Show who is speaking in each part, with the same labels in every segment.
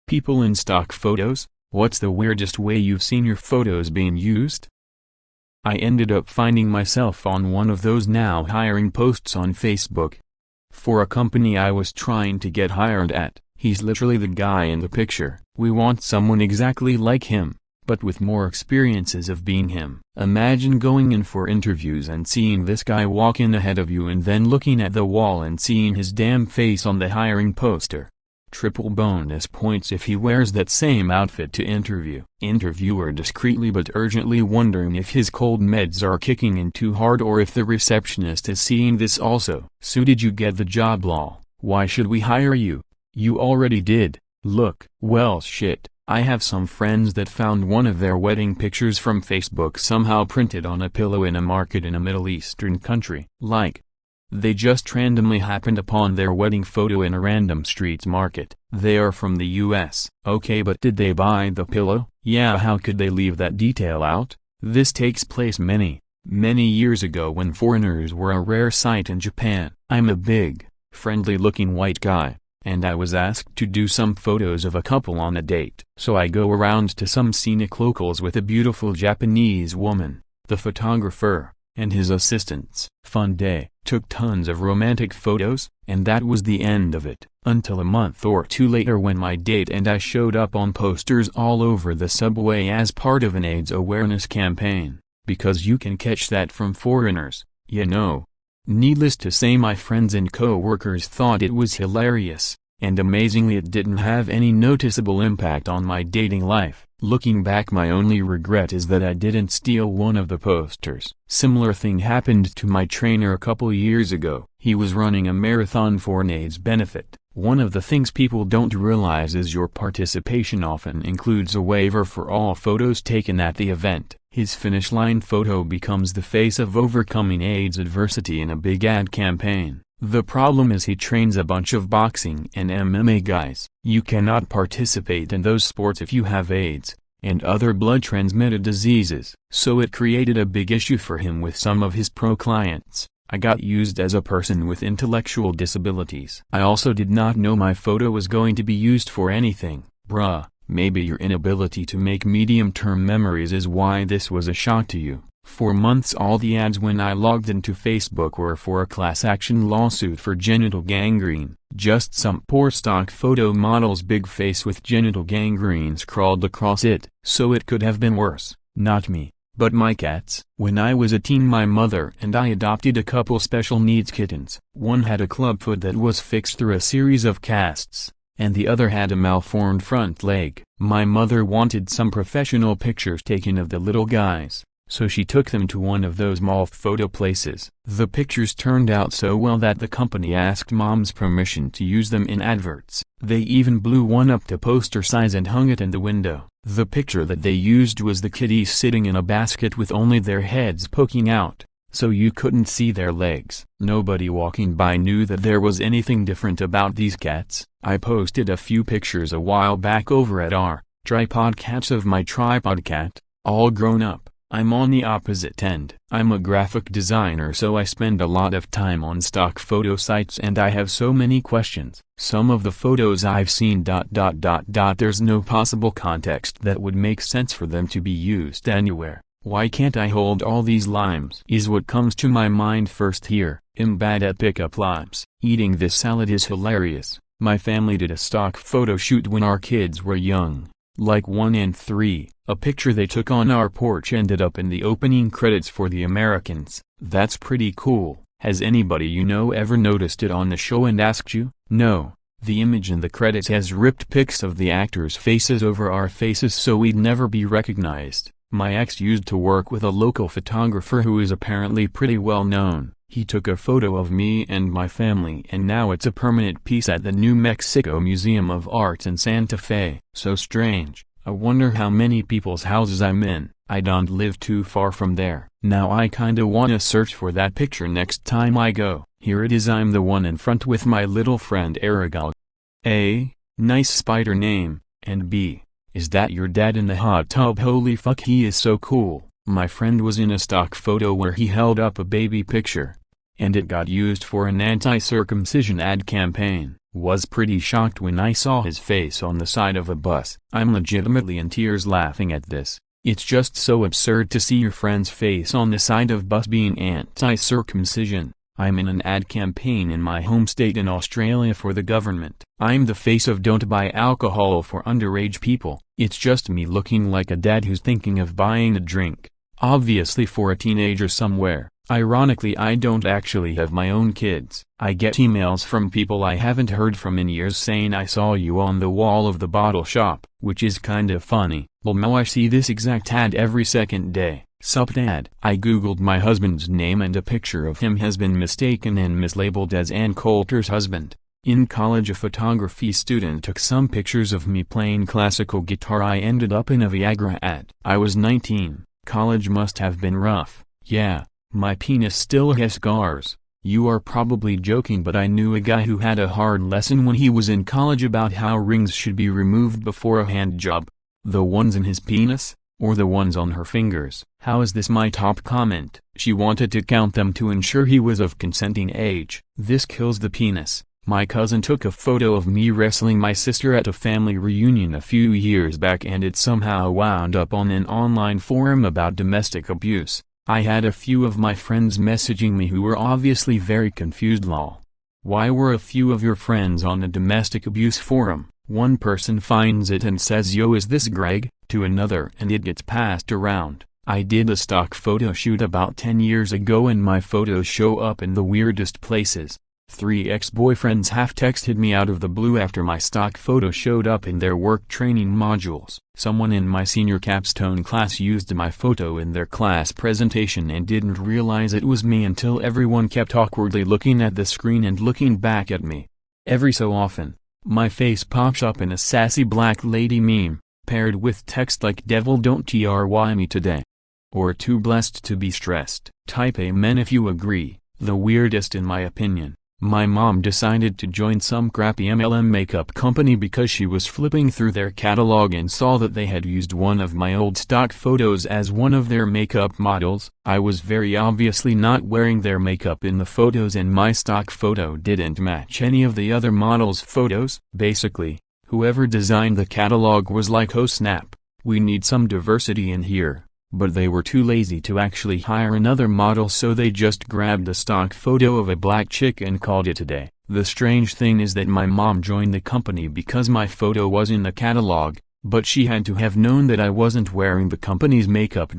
Speaker 1: People in stock photos, what's the weirdest way you've seen your photos being used? I ended up finding myself on one of those now hiring posts on Facebook. For a company I was trying to get hired at, he's literally the guy in the picture. We want someone exactly like him, but with more experiences of being him. Imagine going in for interviews and seeing this guy walk in ahead of you and then looking at the wall and seeing his damn face on the hiring poster. Triple bonus points if he wears that same outfit to interview. Interviewer discreetly but urgently wondering if his cold meds are kicking in too hard or if the receptionist is seeing this also. So did you get the job, lol? Why should we hire you? You already did. Look, well shit. I have some friends that found one of their wedding pictures from Facebook somehow printed on a pillow in a market in a Middle Eastern country. Like, they just randomly happened upon their wedding photo in a random street market. They are from the US. Okay, but did they buy the pillow? Yeah, how could they leave that detail out? This takes place many years ago when foreigners were a rare sight in Japan. I'm a big, friendly-looking white guy, and I was asked to do some photos of a couple on a date. So I go around to some scenic locals with a beautiful Japanese woman, the photographer, and his assistants. Fun day. Took tons of romantic photos, and that was the end of it. Until a month or two later when my date and I showed up on posters all over the subway as part of an AIDS awareness campaign, because you can catch that from foreigners, you know. Needless to say, my friends and co-workers thought it was hilarious, and amazingly it didn't have any noticeable impact on my dating life. Looking back, my only regret is that I didn't steal one of the posters. Similar thing happened to my trainer a couple years ago. He was running a marathon for an AIDS benefit. One of the things people don't realize is your participation often includes a waiver for all photos taken at the event. His finish line photo becomes the face of overcoming AIDS adversity in a big ad campaign. The problem is he trains a bunch of boxing and MMA guys. You cannot participate in those sports if you have AIDS and other blood-transmitted diseases. So it created a big issue for him with some of his pro clients. I got used as a person with intellectual disabilities. I also did not know my photo was going to be used for anything. Bruh, maybe your inability to make medium-term memories is why this was a shock to you. For months all the ads when I logged into Facebook were for a class action lawsuit for genital gangrene. Just some poor stock photo model's big face with genital gangrene scrawled across it. So it could have been worse. Not me, but my cats. When I was a teen, my mother and I adopted a couple special needs kittens. One had a clubfoot that was fixed through a series of casts, and the other had a malformed front leg. My mother wanted some professional pictures taken of the little guys, so she took them to one of those mall photo places. The pictures turned out so well that the company asked Mom's permission to use them in adverts. They even blew one up to poster size and hung it in the window. The picture that they used was the kitties sitting in a basket with only their heads poking out, so you couldn't see their legs. Nobody walking by knew that there was anything different about these cats. I posted a few pictures a while back over at our tripod cats of my tripod cat, all grown up. I'm on the opposite end. I'm a graphic designer, so I spend a lot of time on stock photo sites and I have so many questions. Some of the photos I've seen ... there's no possible context that would make sense for them to be used anywhere. Why can't I hold all these limes? Is what comes to my mind first here. I'm bad at pickup limes. Eating this salad is hilarious. My family did a stock photo shoot when our kids were young, like 1 and 3. A picture they took on our porch ended up in the opening credits for The Americans. That's pretty cool. Has anybody you know ever noticed it on the show and asked you? No. The image in the credits has ripped pics of the actors' faces over our faces so we'd never be recognized. My ex used to work with a local photographer who is apparently pretty well known. He took a photo of me and my family and now it's a permanent piece at the New Mexico Museum of Art in Santa Fe. So strange. I wonder how many people's houses I'm in. I don't live too far from there. Now I kinda wanna search for that picture next time I go. Here it is. I'm the one in front with my little friend Aragal. A. Nice spider name, and B. Is that your dad in the hot tub? Holy fuck, he is so cool. My friend was in a stock photo where he held up a baby picture, and it got used for an anti-circumcision ad campaign. Was pretty shocked when I saw his face on the side of a bus. I'm legitimately in tears laughing at this. It's just so absurd to see your friend's face on the side of bus being anti-circumcision. I'm in an ad campaign in my home state in Australia for the government. I'm the face of don't buy alcohol for underage people. It's just me looking like a dad who's thinking of buying a drink. Obviously for a teenager somewhere. Ironically, I don't actually have my own kids. I get emails from people I haven't heard from in years saying I saw you on the wall of the bottle shop, which is kinda funny. Well, now I see this exact ad every second day. Sup dad. I googled my husband's name and a picture of him has been mistaken and mislabeled as Ann Coulter's husband. In college, a photography student took some pictures of me playing classical guitar. I ended up in a Viagra ad. I was 19. College must have been rough. Yeah. My penis still has scars. You are probably joking, but I knew a guy who had a hard lesson when he was in college about how rings should be removed before a hand job. The ones in his penis, or the ones on her fingers? How is this my top comment? She wanted to count them to ensure he was of consenting age. This kills the penis. My cousin took a photo of me wrestling my sister at a family reunion a few years back and it somehow wound up on an online forum about domestic abuse. I had a few of my friends messaging me who were obviously very confused. Lol. Why were a few of your friends on a domestic abuse forum? One person finds it and says, "Yo, is this Greg?" to another, and it gets passed around. I did a stock photo shoot about 10 years ago and my photos show up in the weirdest places. 3 ex-boyfriends half-texted me out of the blue after my stock photo showed up in their work training modules. Someone in my senior capstone class used my photo in their class presentation and didn't realize it was me until everyone kept awkwardly looking at the screen and looking back at me. Every so often, my face pops up in a sassy black lady meme, paired with text like "Devil don't try me today" or "Too blessed to be stressed." Type amen if you agree. The weirdest in my opinion. My mom decided to join some crappy MLM makeup company because she was flipping through their catalog and saw that they had used one of my old stock photos as one of their makeup models. I was very obviously not wearing their makeup in the photos and my stock photo didn't match any of the other models' photos. Basically, whoever designed the catalog was like, "Oh snap, we need some diversity in here." But they were too lazy to actually hire another model, so they just grabbed a stock photo of a black chick and called it a day. The strange thing is that my mom joined the company because my photo was in the catalog, but she had to have known that I wasn't wearing the company's makeup ...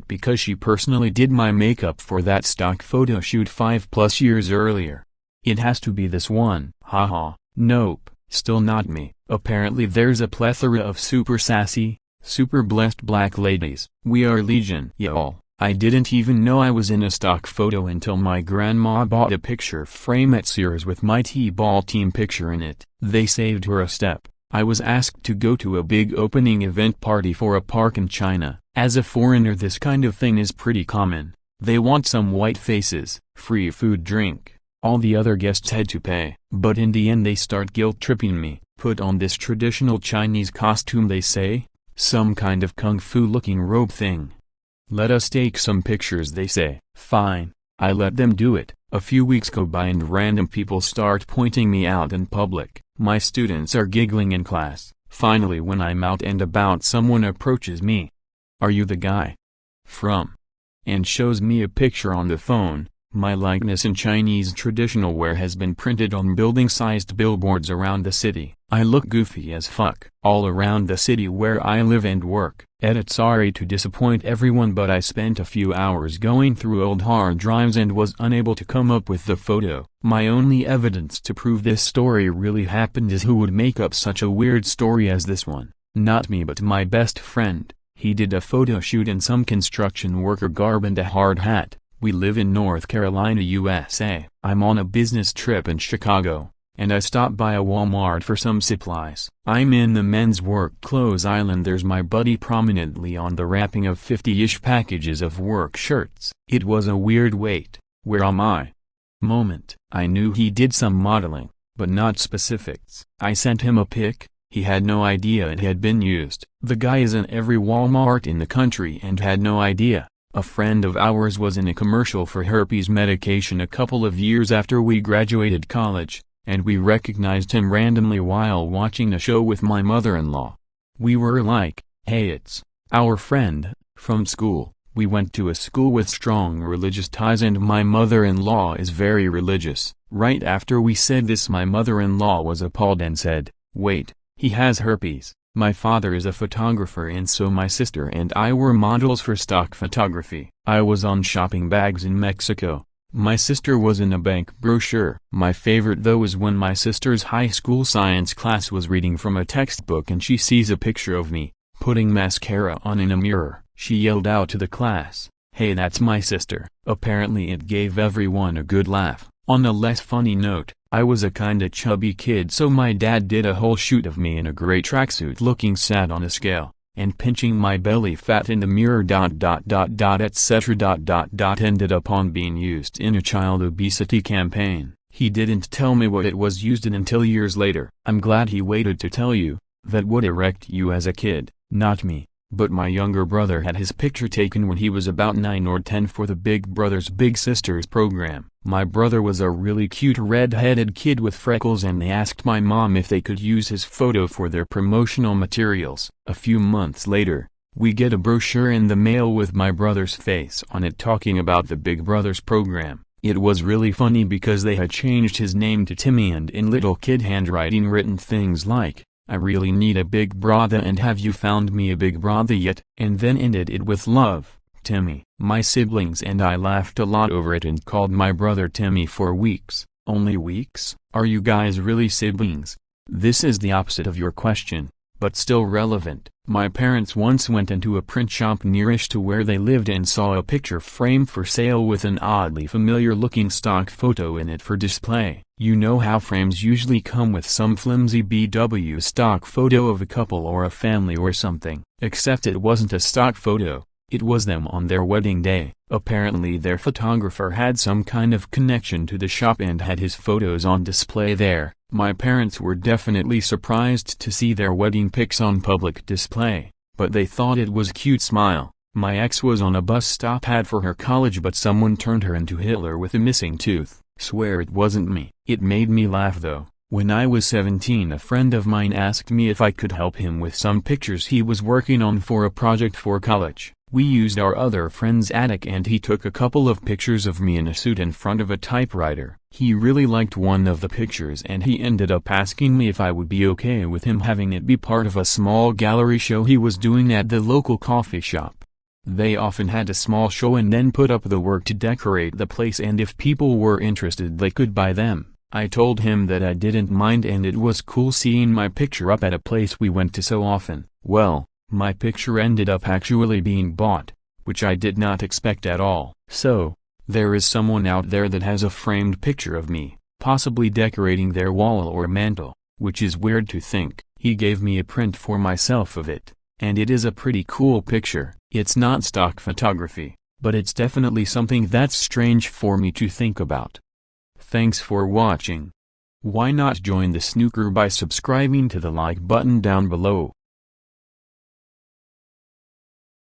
Speaker 1: because she personally did my makeup for that stock photo shoot 5+ years earlier. It has to be this one. Haha. Nope, still not me. Apparently there's a plethora of super sassy, super blessed black ladies. We are legion, y'all. I didn't even know I was in a stock photo until my grandma bought a picture frame at Sears with my T-ball team picture in it. They saved her a step. I was asked to go to a big opening event party for a park in China. As a foreigner, this kind of thing is pretty common. They want some white faces, free food, drink. All the other guests had to pay. But in the end they start guilt-tripping me. Put on this traditional Chinese costume, they say. Some kind of kung fu looking robe thing. Let us take some pictures, they say. Fine. I let them do it. A few weeks go by and random people start pointing me out in public. My students are giggling in class. Finally, when I'm out and about, someone approaches me. "Are you the guy from?" and shows me a picture on the phone. My likeness in Chinese traditional wear has been printed on building-sized billboards around the city. I look goofy as fuck. All around the city where I live and work. Edit. Sorry to disappoint everyone, but I spent a few hours going through old hard drives and was unable to come up with the photo. My only evidence to prove this story really happened is who would make up such a weird story as this one? Not me, but my best friend. He did a photo shoot in some construction worker garb and a hard hat. We live in North Carolina, USA. I'm on a business trip in Chicago, and I stop by a Walmart for some supplies. I'm in the men's work clothes aisle. There's my buddy prominently on the wrapping of 50-ish packages of work shirts. It was a weird wait, where am I? moment. I knew he did some modeling, but not specifics. I sent him a pic. He had no idea it had been used. The guy is in every Walmart in the country and had no idea. A friend of ours was in a commercial for herpes medication a couple of years after we graduated college. and we recognized him randomly while watching a show with my mother-in-law. We were like, hey, it's our friend from school. We went to a school with strong religious ties and my mother-in-law is very religious. Right after we said this, my mother-in-law was appalled and said, wait, he has herpes. My father is a photographer and so my sister and I were models for stock photography. I was on shopping bags in Mexico. My sister was in a bank brochure. My favorite though is when my sister's high school science class was reading from a textbook and she sees a picture of me putting mascara on in a mirror. She yelled out to the class, hey, that's my sister. Apparently it gave everyone a good laugh. On a less funny note, I was a kinda chubby kid, so my dad did a whole shoot of me in a gray tracksuit looking sad on a scale, and pinching my belly fat in the mirror ... etc. ended up on being used in a child obesity campaign. He didn't tell me what it was used in until years later. I'm glad he waited to tell you. That would erect you as a kid, not me. But my younger brother had his picture taken when he was about 9 or 10 for the Big Brothers Big Sisters program. My brother was a really cute red-headed kid with freckles and they asked my mom if they could use his photo for their promotional materials. A few months later, we get a brochure in the mail with my brother's face on it talking about the Big Brothers program. It was really funny because they had changed his name to Timmy and in little kid handwriting written things like, I really need a big brother and have you found me a big brother yet? And then ended it with love, Timmy. My siblings and I laughed a lot over it and called my brother Timmy for weeks. Only weeks? Are you guys really siblings? This is the opposite of your question, but still relevant. My parents once went into a print shop nearish to where they lived and saw a picture frame for sale with an oddly familiar looking stock photo in it for display. You know how frames usually come with some flimsy BW stock photo of a couple or a family or something. Except it wasn't a stock photo, it was them on their wedding day. Apparently their photographer had some kind of connection to the shop and had his photos on display there. My parents were definitely surprised to see their wedding pics on public display, but they thought it was cute. Smile. My ex was on a bus stop ad for her college but someone turned her into Hitler with a missing tooth. Swear it wasn't me. It made me laugh though. When I was 17 a friend of mine asked me if I could help him with some pictures he was working on for a project for college. We used our other friend's attic and he took a couple of pictures of me in a suit in front of a typewriter. He really liked one of the pictures and he ended up asking me if I would be okay with him having it be part of a small gallery show he was doing at the local coffee shop. They often had a small show and then put up the work to decorate the place and if people were interested they could buy them. I told him that I didn't mind and it was cool seeing my picture up at a place we went to so often. Well, my picture ended up actually being bought, which I did not expect at all. So, there is someone out there that has a framed picture of me, possibly decorating their wall or mantle, which is weird to think. He gave me a print for myself of it, and it is a pretty cool picture. It's not stock photography, but it's definitely something that's strange for me to think about. Thanks for watching. Why not join the snooker by subscribing to the like button down below?